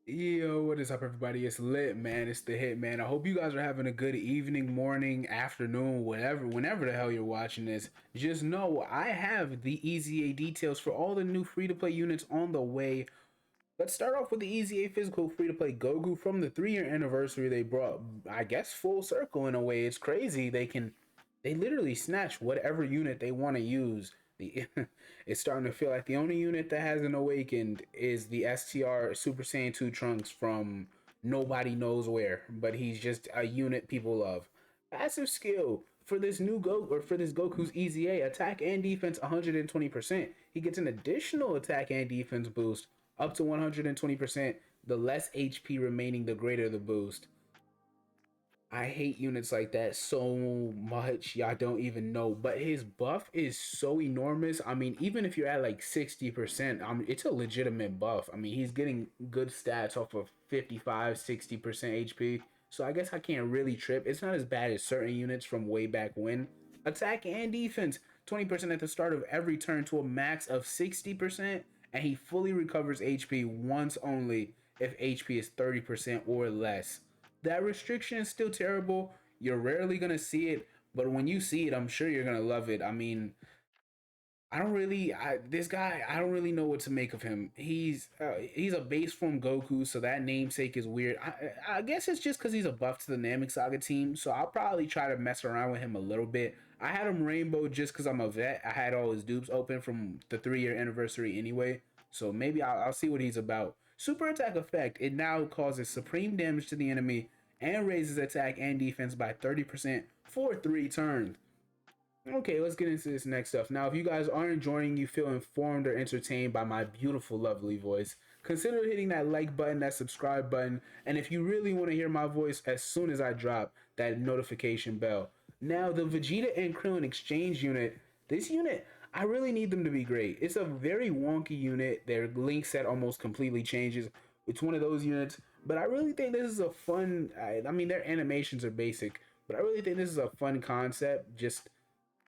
Yo, what is up, everybody? It's lit, man. It's the hit, man. I hope you guys are having a good evening, morning, afternoon, whatever, whenever the hell you're watching this. Just know I have the EZA details for all the new free to play units on the way. Let's start off with the EZA physical free to play Goku from the 3-year anniversary. They brought, I guess, full circle in a way. It's crazy. They literally snatch whatever unit they want to use. The it's starting to feel like the only unit that hasn't awakened is the STR Super Saiyan 2 Trunks from nobody knows where, but he's just a unit people love. Passive skill for this new Go or for this Goku's EZA attack and defense 120%. He gets an additional attack and defense boost up to 120%. The less HP remaining, the greater the boost. I hate units like that so much. Y'all don't even know. But his buff is so enormous. I mean, even if you're at like 60%, it's a legitimate buff. I mean, he's getting good stats off of 55, 60% HP. So I guess I can't really trip. It's not as bad as certain units from way back when. Attack and defense, 20% at the start of every turn to a max of 60%. And he fully recovers HP once only if HP is 30% or less. That restriction is still terrible. You're rarely gonna see it, but when you see it, I'm sure you're gonna love it. I mean, this guy, I don't really know what to make of him. He's a base form Goku, so that namesake is weird. I guess it's just because he's a buff to the Namek Saga team, so I'll probably try to mess around with him a little bit. I had him rainbow just because I'm a vet. I had all his dupes open from the 3-year anniversary anyway, so maybe I'll see what he's about. Super attack effect. It now causes supreme damage to the enemy and raises attack and defense by 30% for 3 turns. Okay, let's get into this next stuff. Now, if you guys are enjoying, you feel informed or entertained by my beautiful, lovely voice, consider hitting that like button, that subscribe button, and if you really want to hear my voice as soon as I drop, that notification bell. Now, the Vegeta and Krillin exchange unit, this unit, I really need them to be great. It's a very wonky unit. Their link set almost completely changes. It's one of those units, but I really think this is a fun, I mean, their animations are basic, but I really think this is a fun concept. Just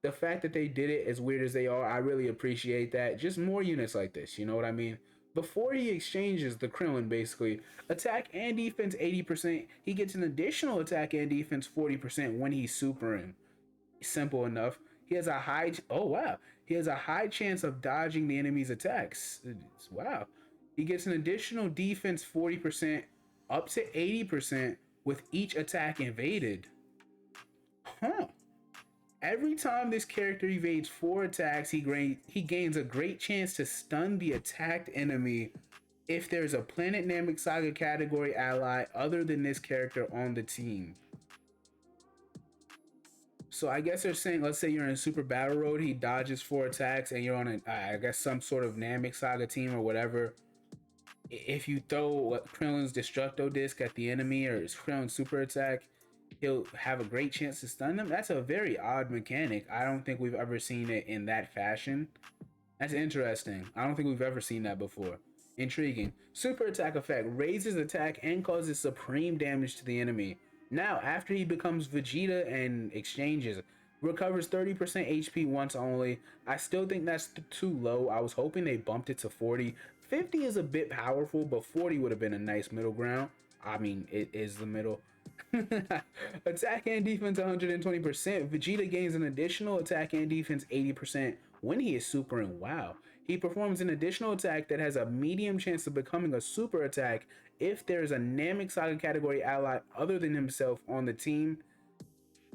the fact that they did it as weird as they are, I really appreciate that. Just more units like this, you know what I mean? Before he exchanges the Krillin, basically, attack and defense 80%, he gets an additional attack and defense 40% when he's supering. Simple enough. He has a high, oh wow, he has a high chance of dodging the enemy's attacks. Wow. He gets an additional defense 40% up to 80% with each attack invaded. Huh. Every time this character evades 4 attacks, he gains a great chance to stun the attacked enemy if there's a Planet Namek Saga category ally other than this character on the team. So I guess they're saying, let's say you're in Super Battle Road, he dodges 4 attacks, and you're on I guess some sort of Namek Saga team or whatever. If you throw Krillin's Destructo Disc at the enemy or Krillin's Super Attack, he'll have a great chance to stun them. That's a very odd mechanic. I don't think we've ever seen it in that fashion. That's interesting. I don't think we've ever seen that before. Intriguing. Super attack effect raises attack and causes supreme damage to the enemy. Now, after he becomes Vegeta and exchanges, recovers 30% HP once only. I still think that's too low. I was hoping they bumped it to 40. 50 is a bit powerful, but 40 would have been a nice middle ground. I mean, it is the middle. Attack and defense 120%. Vegeta gains an additional attack and defense 80% when he is supering. Wow. He performs an additional attack that has a medium chance of becoming a super attack if there is a Namek Saga category ally other than himself on the team.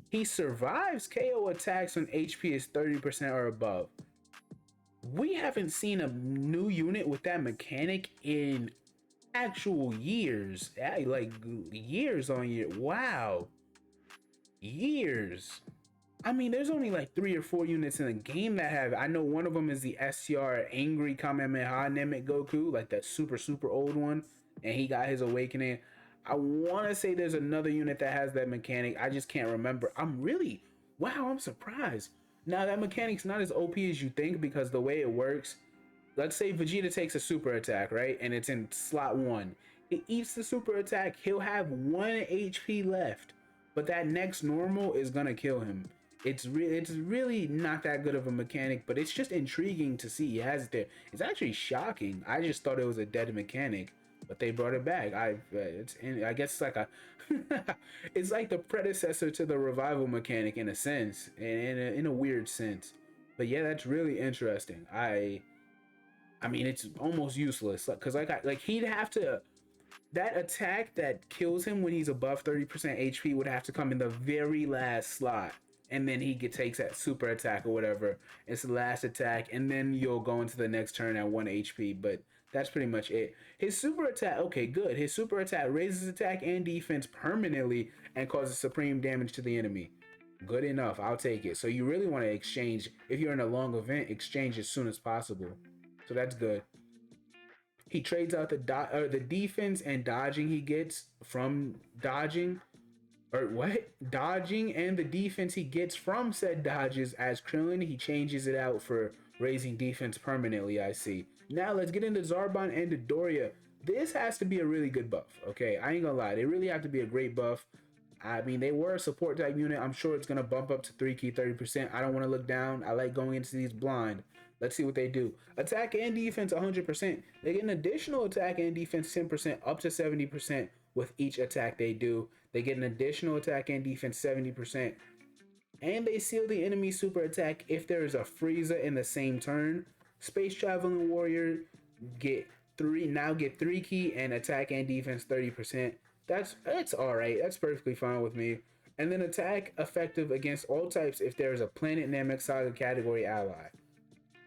He survives KO attacks when HP is 30% or above. We haven't seen a new unit with that mechanic in actual years. Like years on years. Wow. Years. I mean, there's only like 3 or 4 units in the game that have. I know one of them is the STR Angry Kamehameha Namek Goku, like that super old one, and he got his awakening. I want to say there's another unit that has that mechanic. I just can't remember. Wow, I'm surprised. Now that mechanic's not as OP as you think because the way it works, let's say Vegeta takes a super attack, right? And it's in slot 1. It eats the super attack, he'll have 1 HP left. But that next normal is gonna kill him. It's really not that good of a mechanic, but it's just intriguing to see he has it there. It's actually shocking. I just thought it was a dead mechanic. but they brought it back. I guess it's like a it's like the predecessor to the revival mechanic in a sense, and in a weird sense. But yeah, that's really interesting. I mean, it's almost useless, because like he'd have to, that attack that kills him when he's above 30% HP would have to come in the very last slot. And then takes that super attack or whatever. It's the last attack, and then you'll go into the next turn at 1 HP. But that's pretty much it. His super attack, okay, good. His super attack raises attack and defense permanently and causes supreme damage to the enemy. Good enough, I'll take it. So you really want to exchange, if you're in a long event, exchange as soon as possible. So that's good. He trades out the defense and dodging he gets from dodging, or what? Dodging and the defense he gets from said dodges as Krillin. He changes it out for raising defense permanently, I see. Now let's get into Zarbon and Dodoria. This has to be a really good buff, okay? I ain't gonna lie. They really have to be a great buff. I mean, they were a support type unit. I'm sure it's gonna bump up to 3 key 30%. I don't want to look down. I like going into these blind. Let's see what they do. Attack and defense 100%. They get an additional attack and defense 10% up to 70% with each attack they do. They get an additional attack and defense 70%. And they seal the enemy super attack if there is a Frieza in the same turn. Space Traveling Warrior get 3 key and attack and defense 30%. That's alright. That's perfectly fine with me. And then attack effective against all types if there is a Planet Namek Saga category ally.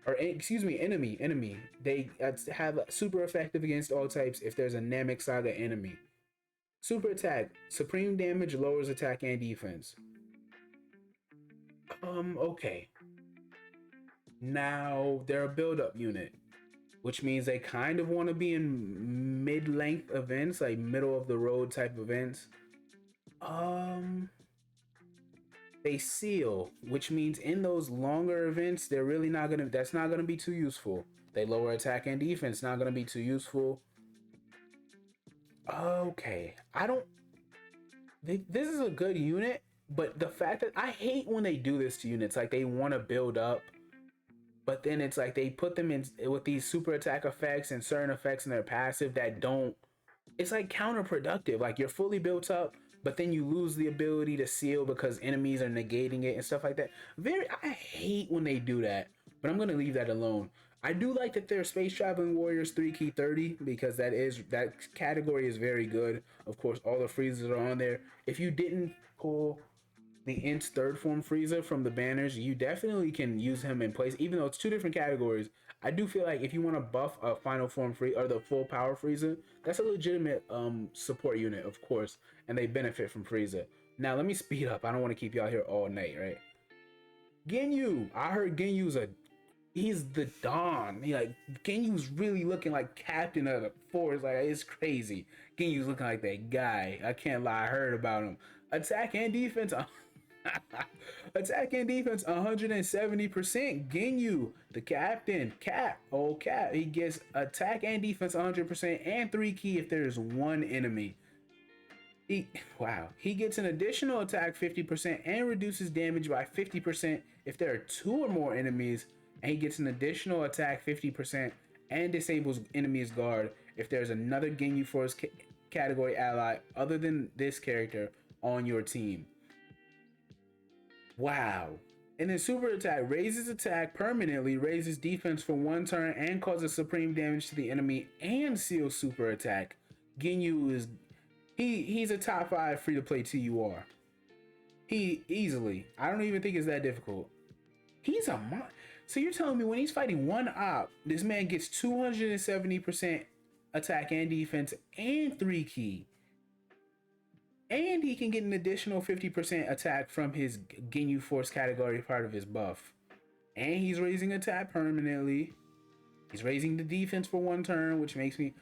Or excuse me, enemy. They have super effective against all types if there's a Namek Saga enemy. Super attack, supreme damage, lowers attack and defense. Okay. Now they're a build-up unit, which means they kind of want to be in mid-length events, like middle of the road type events. They seal, which means in those longer events, that's not gonna be too useful. They lower attack and defense, not gonna be too useful. Okay, this is a good unit, but the fact that I hate when they do this to units, like they want to build up, but then it's like they put them in with these super attack effects and certain effects in their passive that don't, it's like counterproductive. Like you're fully built up, but then you lose the ability to seal because enemies are negating it and stuff like that. I hate when they do that, but I'm gonna leave that alone. I do like that they're Space Traveling Warriors 3 key 30 because that category is very good. Of course, all the Friezas are on there. If you didn't pull the Int's third form Frieza from the banners, you definitely can use him in place, even though it's 2 different categories. I do feel like if you want to buff a final form Frieza or the full power Frieza, that's a legitimate support unit, of course, and they benefit from Frieza. Now let me speed up. I don't want to keep y'all here all night, right? Ginyu. I heard he's the Don. Ginyu's really looking like captain of the force. Like, it's crazy. Ginyu's looking like that guy. I can't lie. I heard about him. Attack and defense. Attack and defense 170%. Ginyu, the captain. Cap. He gets attack and defense 100% and 3 key if there's 1 enemy. He gets an additional attack 50% and reduces damage by 50% if there are 2 or more enemies. And he gets an additional attack 50% and disables enemy's guard if there's another Ginyu Force category ally other than this character on your team. Wow. And then super attack raises attack permanently, raises defense for 1 turn, and causes supreme damage to the enemy and seals super attack. Ginyu he's a top 5 free to play TUR. He easily. I don't even think it's that difficult. He's a So you're telling me when he's fighting 1 op, this man gets 270% attack and defense and 3 key. And he can get an additional 50% attack from his Ginyu Force category part of his buff. And he's raising attack permanently. He's raising the defense for 1 turn, which makes me...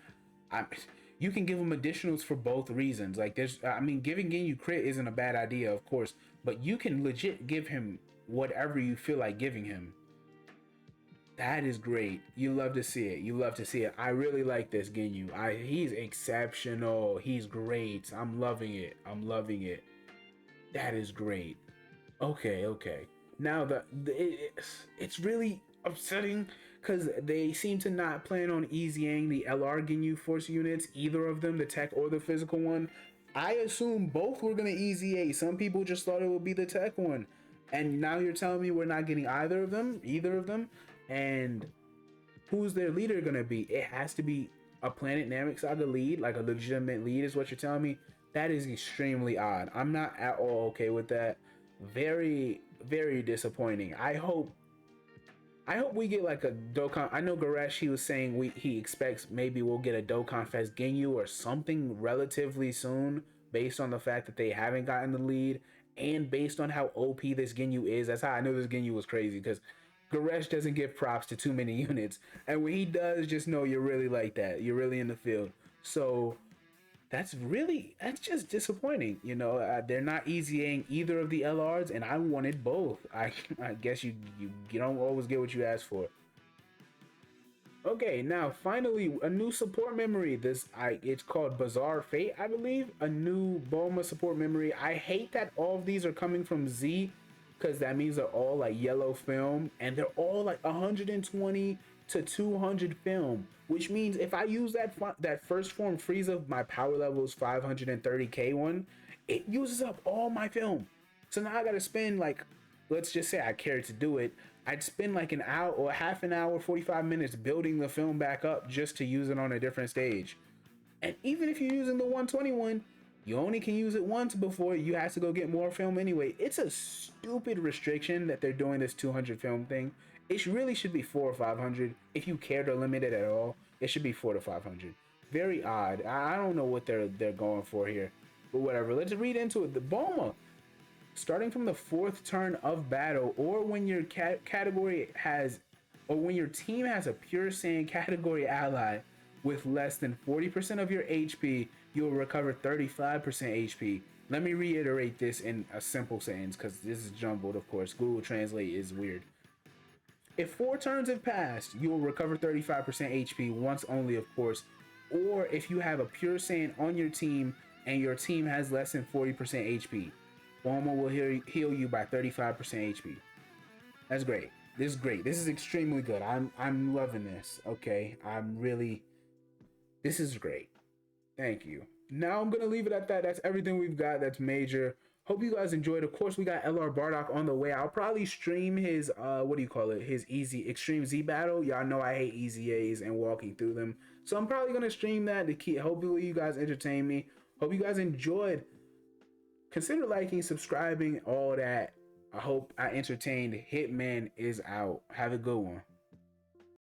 you can give him additionals for both reasons. Like, giving Ginyu crit isn't a bad idea, of course. But you can legit give him whatever you feel like giving him. That is great. You love to see it. I really like this Ginyu. He's exceptional. He's great. I'm loving it. That is great. Okay. Now it's really upsetting because they seem to not plan on easying the LR Ginyu Force units, either of them, the tech or the physical one. I assume both were gonna easy A. Some people just thought it would be the tech one, and now you're telling me we're not getting either of them. And who's their leader gonna be? It has to be a Planet Namek Saga lead, like a legitimate lead, is what you're telling me. That is extremely odd. I'm not at all okay with that. Very, very disappointing. I hope we get like a Dokkan. I know Goresh, he was saying he expects maybe we'll get a Dokkan Fest Ginyu or something relatively soon, based on the fact that they haven't gotten the lead and based on how OP this Ginyu is. That's how I know this Ginyu was crazy, because Goresh doesn't give props to too many units, and when he does, just know you're really like that. You're really in the field. So that's just disappointing. They're not easying either of the LRs, and I wanted both. I guess you don't always get what you ask for. Okay, now finally a new support memory. It's called Bizarre Fate, I believe. A new Bulma support memory. I hate that all of these are coming from Z, because that means they're all like yellow film, and they're all like 120 to 200 film, which means if I use that first form Frieza, my power level is 530k one, it uses up all my film. So now I gotta spend, like, let's just say I cared to do it, I'd spend like an hour or half an hour, 45 minutes building the film back up just to use it on a different stage. And even if you're using the 121, you only can use it once before you have to go get more film anyway. It's a stupid restriction that they're doing this 200 film thing. It really should be 4 or 500. If you care to limit it at all, it should be 4 to 500. Very odd. I don't know what they're going for here, but whatever. Let's read into it. The Bulma, starting from the 4th turn of battle, or when your category has, or when your team has a pure Saiyan category ally with less than 40% of your HP, you'll recover 35% HP. Let me reiterate this in a simple sentence, because this is jumbled, of course. Google Translate is weird. If 4 turns have passed, you will recover 35% HP once only, of course. Or if you have a pure Saiyan on your team and your team has less than 40% HP, Bulma will heal you by 35% HP. That's great. This is great. This is extremely good. I'm loving this. Okay, this is great. Thank you. Now I'm gonna leave it at that. That's everything we've got that's major. Hope you guys enjoyed. Of course, we got LR Bardock on the way. I'll probably stream his his easy extreme Z battle. Y'all know I hate easy A's and walking through them, so I'm probably gonna stream that to keep. Hopefully, you guys entertain me. Hope you guys enjoyed. Consider liking, subscribing, all that. I hope I entertained. Hitman is out. Have a good one.